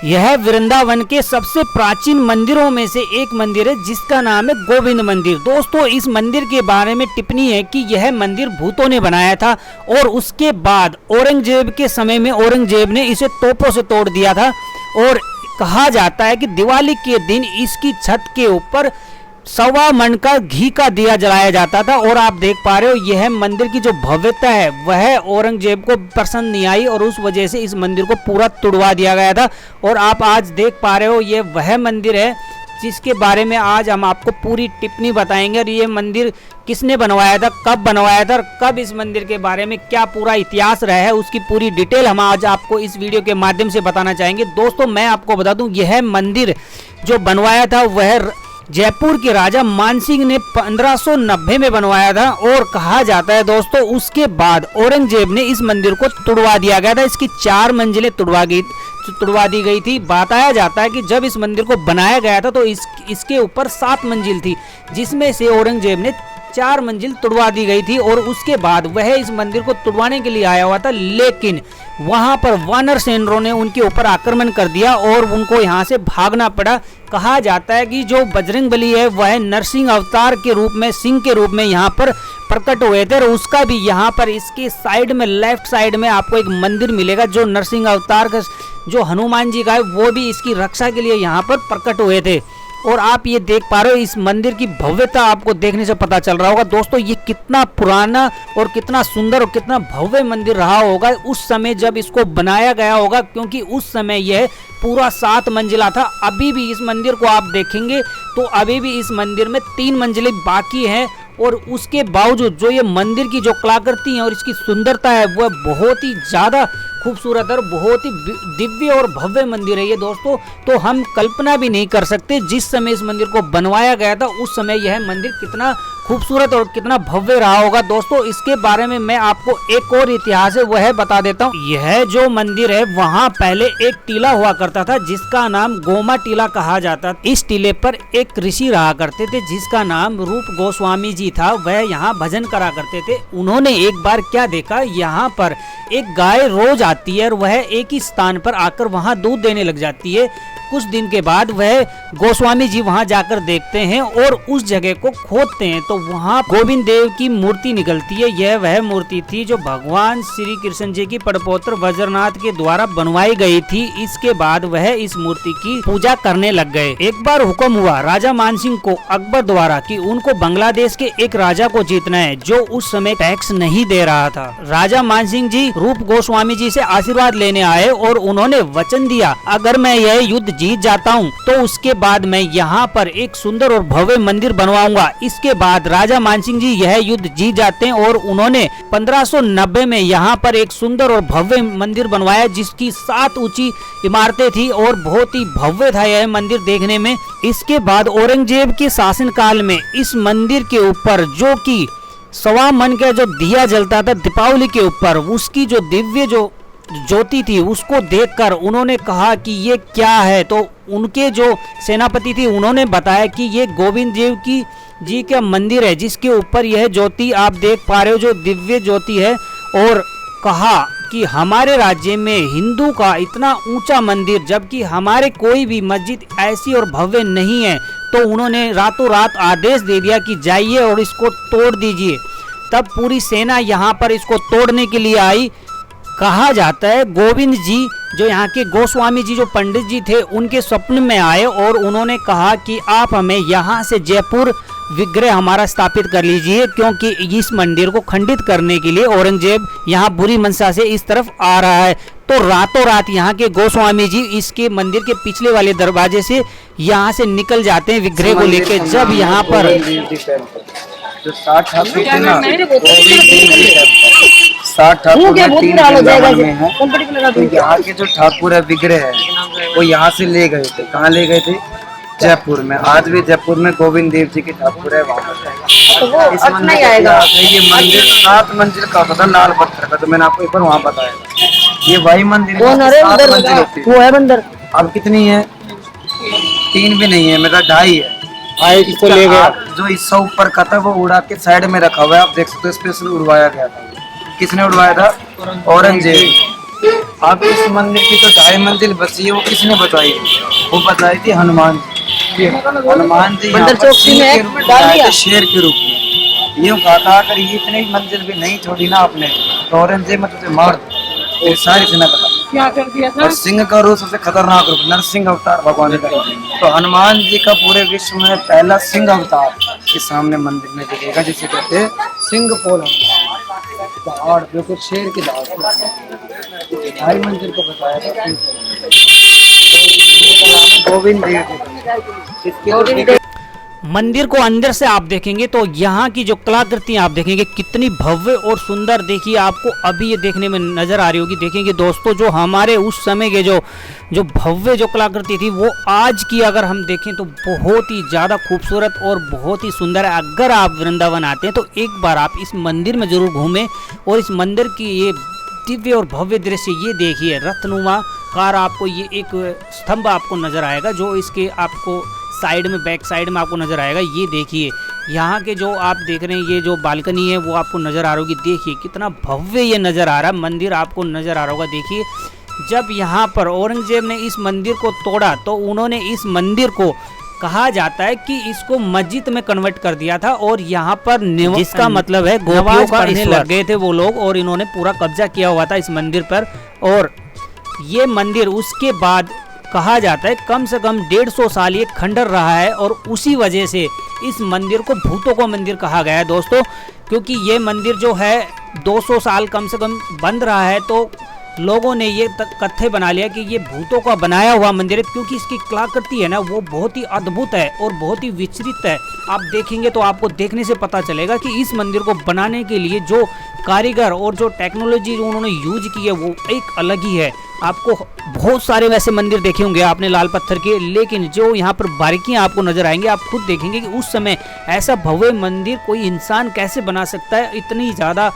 यह वृंदावन के सबसे प्राचीन मंदिरों में से एक मंदिर है जिसका नाम है गोविंद मंदिर। दोस्तों, इस मंदिर के बारे में टिप्पणी है कि यह मंदिर भूतों ने बनाया था और उसके बाद औरंगजेब के समय में औरंगजेब ने इसे तोपों से तोड़ दिया था। और कहा जाता है कि दिवाली के दिन इसकी छत के ऊपर 1.25 मन का घी का दिया जलाया जाता था। और आप देख पा रहे हो यह मंदिर की जो भव्यता है वह औरंगजेब को पसंद नहीं आई और उस वजह से इस मंदिर को पूरा तुड़वा दिया गया था। और आप आज देख पा रहे हो ये वह मंदिर है जिसके बारे में आज हम आपको पूरी टिप्पणी बताएंगे। और ये मंदिर किसने बनवाया था, कब बनवाया था और कब इस मंदिर के बारे में क्या पूरा इतिहास रहा है उसकी पूरी डिटेल हम आज आपको इस वीडियो के माध्यम से बताना चाहेंगे। दोस्तों, मैं आपको बता दूं यह मंदिर जो बनवाया था वह जयपुर के राजा मानसिंह ने 1590 में बनवाया था। और कहा जाता है दोस्तों उसके बाद औरंगजेब ने इस मंदिर को तुड़वा दिया गया था। इसकी 4 मंजिलें तुड़वा दी गई थी। बताया जाता है कि जब इस मंदिर को बनाया गया था तो इसके ऊपर 7 मंजिल थी जिसमें से औरंगजेब ने 4 मंजिल तुड़वा दी गई थी। और उसके बाद वह इस मंदिर को तुड़वाने के लिए आया हुआ था, लेकिन वहां पर वानर सेनरों ने उनके ऊपर आक्रमण कर दिया और उनको यहां से भागना पड़ा। कहा जाता है कि जो बजरंगबली है वह नरसिंह अवतार के रूप में, सिंह के रूप में यहाँ पर प्रकट हुए थे। और उसका भी यहाँ पर इसके साइड में, लेफ्ट साइड में आपको एक मंदिर मिलेगा जो नरसिंह अवतार का, जो हनुमान जी का है, वो भी इसकी रक्षा के लिए यहाँ पर प्रकट हुए थे। और आप ये देख पा रहे हो इस मंदिर की भव्यता आपको देखने से पता चल रहा होगा। दोस्तों, ये कितना पुराना और कितना सुंदर और कितना भव्य मंदिर रहा होगा उस समय जब इसको बनाया गया होगा, क्योंकि उस समय यह पूरा 7 मंजिला था। अभी भी इस मंदिर को आप देखेंगे तो अभी भी इस मंदिर में 3 मंजिलें बाकी हैं। और उसके बावजूद जो ये मंदिर की जो कलाकृति है और इसकी सुंदरता है वह बहुत ही ज़्यादा खूबसूरत और बहुत ही दिव्य और भव्य मंदिर है ये दोस्तों। तो हम कल्पना भी नहीं कर सकते जिस समय इस मंदिर को बनवाया गया था उस समय यह मंदिर कितना खूबसूरत और कितना भव्य रहा होगा। दोस्तों, इसके बारे में मैं आपको एक और इतिहास है वह बता देता हूँ। यह जो मंदिर है वहाँ पहले एक टीला हुआ करता था जिसका नाम गोमा टीला कहा जाता। इस टीले पर एक ऋषि रहा करते थे जिसका नाम रूप गोस्वामी जी था। वह यहाँ भजन करा करते थे। उन्होंने एक बार क्या देखा, यहाँ पर एक गाय रोज आती है और वह एक ही स्थान पर आकर वहाँ दूध देने लग जाती है। कुछ दिन के बाद वह गोस्वामी जी वहां जाकर देखते हैं और उस जगह को खोदते हैं तो वहां गोविंद देव की मूर्ति निकलती है। यह वह मूर्ति थी जो भगवान श्री कृष्ण जी की पड़पोत्र वज्रनाथ के द्वारा बनवाई गई थी। इसके बाद वह इस मूर्ति की पूजा करने लग गए। एक बार हुक्म हुआ राजा मानसिंह को अकबर द्वारा कि उनको बांग्लादेश के एक राजा को जीतना है जो उस समय टैक्स नहीं दे रहा था। राजा मानसिंह जी रूप गोस्वामी जी से आशीर्वाद लेने आए और उन्होंने वचन दिया अगर मैं यह युद्ध जीत जाता हूँ तो उसके बाद मैं यहाँ पर एक सुंदर और भव्य मंदिर बनवाऊंगा। इसके बाद राजा मानसिंह जी यह युद्ध जीत जाते हैं और उन्होंने 1590 में यहाँ पर एक सुंदर और भव्य मंदिर बनवाया जिसकी 7 ऊंची इमारतें थी और बहुत ही भव्य था यह मंदिर देखने में। इसके बाद औरंगजेब के शासनकाल में इस मंदिर के ऊपर जो कि 1.25 मन का जो दिया जलता था दीपावली के ऊपर, उसकी जो दिव्य जो ज्योति थी उसको देखकर उन्होंने कहा कि ये क्या है। तो उनके जो सेनापति थी उन्होंने बताया कि ये गोविंद देव जी का मंदिर है जिसके ऊपर यह ज्योति आप देख पा रहे हो जो दिव्य ज्योति है। और कहा कि हमारे राज्य में हिंदू का इतना ऊंचा मंदिर जबकि हमारे कोई भी मस्जिद ऐसी और भव्य नहीं है। तो उन्होंने रातों रात आदेश दे दिया कि जाइए और इसको तोड़ दीजिए। तब पूरी सेना यहाँ पर इसको तोड़ने के लिए आई। कहा जाता है गोविंद जी जो यहाँ के गोस्वामी जी जो पंडित जी थे उनके स्वप्न में आए और उन्होंने कहा कि आप हमें यहाँ से जयपुर विग्रह हमारा स्थापित कर लीजिए, क्योंकि इस मंदिर को खंडित करने के लिए औरंगजेब यहाँ बुरी मंशा से इस तरफ आ रहा है। तो रातों रात यहाँ के गोस्वामी जी इसके मंदिर के पिछले वाले दरवाजे से यहाँ से निकल जाते हैं विग्रह को लेके। जब यहाँ पर जो 60 ठाकुर थे ना, 60 ठाकुर में 3 वृंदावन में है। तो यहाँ के जो ठाकुर है विग्रह है वो यहाँ से ले गए थे। कहाँ ले गए थे? जयपुर में। आज भी जयपुर में गोविंद देव जी के ठाकुर है वहाँ पर। इस मंदिर ये मंदिर 7 मंजिल का होता था लाल पत्थर का। तो मैंने आपको एक बार वहाँ बताया ये वही मंदिर 7 मंजिल होती है। अब कितनी है? 3 भी नहीं है, मेरा 2.5 है। इसको ले गया जो हिस्सा ऊपर का था वो उड़ा के साइड में रखा हुआ है। आप देख सकते हो स्पेशल उड़वाया गया था। किसने उड़वाया था? औरंगजेब। आप इस मंदिर की तो 2.5 मंजिल बची है, वो किसने बताई? वो बताई थी हनुमान जी। हनुमान जी यहाँ पर सिंह के रूप में आए थे, शेर के रूप में। यूँ कहा था अगर ये इतनी मंजिल भी नहीं छोड़ी ना आपने तो औरंगजेब में तुझे मार दो। ये सारी सेना बता क्या कर दिया था। और सिंह का रूप सबसे खतरनाक रूप, नरसिंह अवतार भगवान का। तो हनुमान जी का पूरे विश्व में पहला सिंह अवतार के सामने मंदिर में दिखेगा, जिसे कहते हैं सिंह पोल पहाड़, जो कि शेर के दाढ़ 2.5 मंजिल को बताया था। गोविंद देव। मंदिर को अंदर से आप देखेंगे तो यहाँ की जो कलाकृतियाँ आप देखेंगे कितनी भव्य और सुंदर, देखिए आपको अभी ये देखने में नज़र आ रही होगी। देखेंगे दोस्तों, जो हमारे उस समय के जो भव्य जो कलाकृति थी वो आज की अगर हम देखें तो बहुत ही ज़्यादा खूबसूरत और बहुत ही सुंदर है। अगर आप वृंदावन आते हैं तो एक बार आप इस मंदिर में ज़रूर घूमें और इस मंदिर की ये दिव्य और भव्य दृश्य ये देखिए। रत्नुमा कार आपको ये एक स्तंभ आपको नज़र आएगा, जो इसके आपको साइड में, बैक साइड में आपको नज़र आएगा। ये देखिए यहाँ के जो आप देख रहे हैं, ये जो बालकनी है वो आपको नज़र आ रही होगी। देखिए कितना भव्य ये नज़र आ रहा है, मंदिर आपको नज़र आ रहा होगा। देखिए जब यहाँ पर औरंगजेब ने इस मंदिर को तोड़ा तो उन्होंने इस मंदिर को, कहा जाता है कि इसको मस्जिद में कन्वर्ट कर दिया था और यहाँ पर जिसका मतलब है गोपियों का पढ़ने लग गए थे वो लोग, और इन्होंने पूरा कब्जा किया हुआ था इस मंदिर पर। और ये मंदिर उसके बाद कहा जाता है कम से कम 150 साल ये खंडर रहा है, और उसी वजह से इस मंदिर को भूतों का मंदिर कहा गया है दोस्तों। क्योंकि ये मंदिर जो है 200 साल कम से कम बंद रहा है, तो लोगों ने ये कथ्य बना लिया कि ये भूतों का बनाया हुआ मंदिर है, क्योंकि इसकी कलाकृति है ना वो बहुत ही अद्भुत है और बहुत ही विचलित है। आप देखेंगे तो आपको देखने से पता चलेगा कि इस मंदिर को बनाने के लिए जो कारीगर और जो टेक्नोलॉजी उन्होंने यूज की है वो एक अलग ही है। आपको बहुत सारे वैसे मंदिर देखे होंगे आपने लाल पत्थर के, लेकिन जो यहाँ पर बारीकियाँ आपको नजर आएंगी, आप खुद देखेंगे कि उस समय ऐसा भव्य मंदिर कोई इंसान कैसे बना सकता है। इतनी ज़्यादा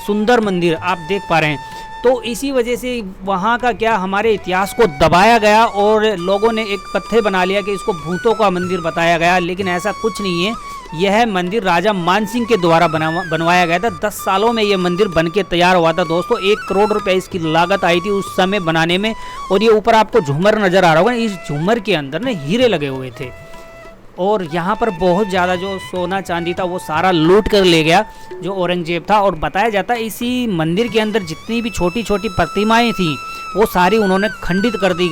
सुंदर मंदिर आप देख पा रहे हैं। तो इसी वजह से वहाँ का क्या हमारे इतिहास को दबाया गया और लोगों ने एक कथ्य बना लिया कि इसको भूतों का मंदिर बताया गया, लेकिन ऐसा कुछ नहीं है। यह मंदिर राजा मानसिंह के द्वारा बनवाया गया था। 10 सालों में यह मंदिर बनके तैयार हुआ था दोस्तों। 1 करोड़ रुपए इसकी लागत आई थी उस समय बनाने में। और ये ऊपर आपको झूमर नज़र आ रहा होगा, इस झूमर के अंदर ना हीरे लगे हुए थे। और यहाँ पर बहुत ज़्यादा जो सोना चांदी था वो सारा लूट कर ले गया जो औरंगजेब था। और बताया जाता है इसी मंदिर के अंदर जितनी भी छोटी छोटी प्रतिमाएं थी वो सारी उन्होंने खंडित कर दी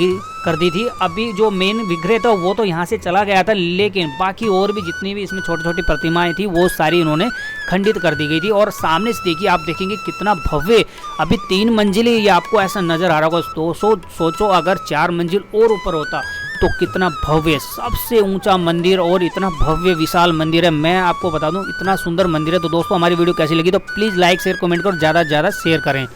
थी। अभी जो मेन विग्रह था वो तो यहाँ से चला गया था, लेकिन बाकी और भी जितनी भी इसमें छोटी छोटी प्रतिमाएं थी वो सारी इन्होंने खंडित कर दी गई थी। और सामने से देखिए, आप देखेंगे कितना भव्य, अभी 3 मंजिलें ये आपको ऐसा नज़र आ रहा होगा। 200 सोचो अगर 4 मंजिल और ऊपर होता तो कितना भव्य, सबसे ऊंचा मंदिर और इतना भव्य विशाल मंदिर है। मैं आपको बता दूं इतना सुंदर मंदिर है। तो दोस्तों हमारी वीडियो कैसी लगी तो प्लीज़ लाइक शेयर कमेंट कर ज़्यादा से ज़्यादा शेयर करें।